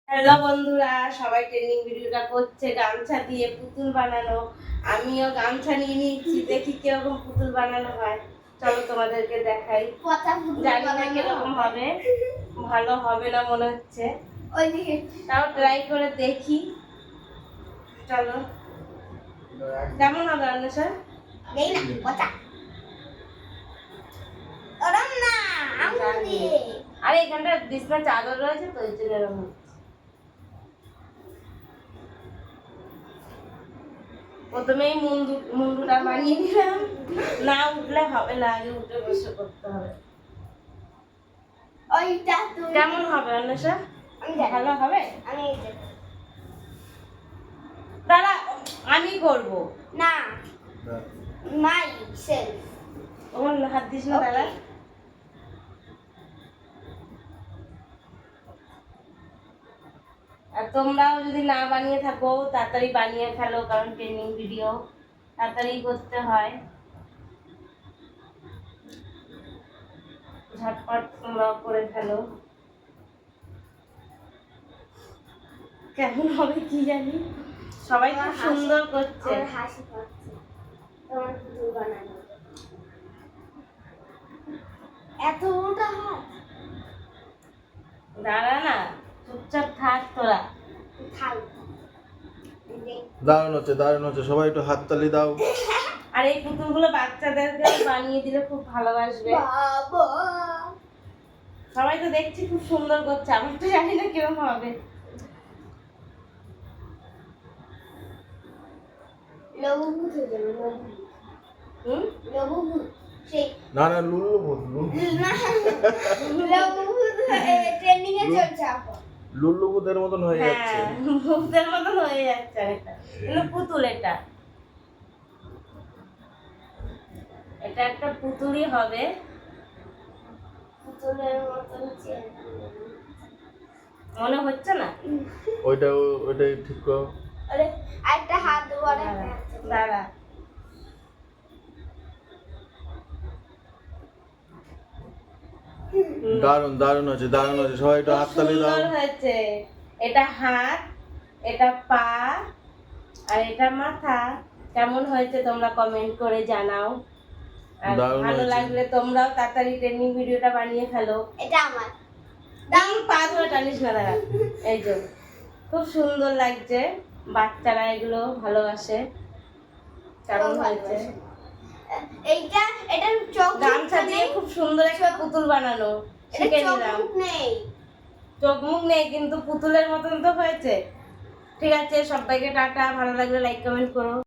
Hello বন্ধুরা, সবাই training ভিডিওটা করছে গামছা দিয়ে পুতুল বানানো। আমিও গামছা নিয়ে নিচ্ছি, দেখি কিরকম পুতুল বানানো হয়। চলো তোমাদেরকে দেখাই। জানি না কিরকম হবে, ভালো হবে না মনে হচ্ছে, তাও ট্রাই করে দেখি। চলো, কেমন হবে অন্বেষা? আরে এখানটা বিছনা চাদর রয়েছে তো, ওই জন্য এরকম হচ্ছে। প্রথমেই মুন্ডুটা বানিয়ে নিলাম, না উঠলে হবে না, আগে উঠে বসে করতে হবে। কেমন হবে অন্বেষা? ভালো হবে? দাঁড়া, আমি করব না, মাই সেলফ। ওর হাত দিস না, দাঁড়া। আর তোমরাও যদি না বানিয়ে থাকো তাড়াতাড়ি বানিয়ে ফেলো, কারণ ট্রেনিং ভিডিও তাড়াতাড়ি করতে হয়। ঝটপট তোমরাও করে ফেলো। কেমন হবে কি জানি, সবাই খুব সুন্দর করছে। হাসি পাচ্ছে তোমার পুতুল বানানো। এত মোটা হাত। দাঁড়া না, চুপচাপ থাক তোরা। থাক। দারুণ হচ্ছে, সবাই একটু হাততালি দাও। আর এই পুতুলগুলো বাচ্চাদেরকে বানিয়ে দিলে খুব ভালোবাসবে। বাবা, সবাই তো দেখছি খুব সুন্দর করছে, আমি তো জানি না কিরকম হবে। লবুভূত হয়ে যাবে, লবুভূত। সেই না লুল্লু লবুভূত ট্রেন্ডিং এ চলছে এখন। লুল্লুবুদের মতন হয়ে যাচ্ছে। হ্যাঁ, ভূতের মতন হয়ে যাচ্ছে এটা। কিন্তু পুতুল এটা একটা পুতুলই হবে। পুতুলের মতন চেহারা মনে হচ্ছে না? ওইটাই ঠিক করো। আরে একটা হাত দেবো, দাঁড়া, দারুণ হচ্ছে, সবাই একটু হাততালি দাও। সুন্দর হয়েছে। এটা হাত, এটা পা, আর এটা মাথা। কেমন হয়েছে তোমরা কমেন্ট করে জানাও। আর দারুণ ভালো হয়েছে। লাগলে তোমরাও তাড়াতাড়ি ট্রেনিং ভিডিওটা বানিয়ে ফেলো। এটা আমার পা ধরে টানিস না, দাঁড়া। এই যে খুব সুন্দর লাগছে, বাচ্চারা এগুলো ভালোবাসে। কেমন হয়েছে? এটা চোখ গামছা দিয়ে খুব সুন্দর একটা পুতুল বানানো শিখে নিলাম। নেই, চোখ মুখ নেই, কিন্তু পুতুলের মতন তো হয়েছে। ঠিক আছে, সবাইকে টাটা। ভালো লাগলে লাইক কমেন্ট করো।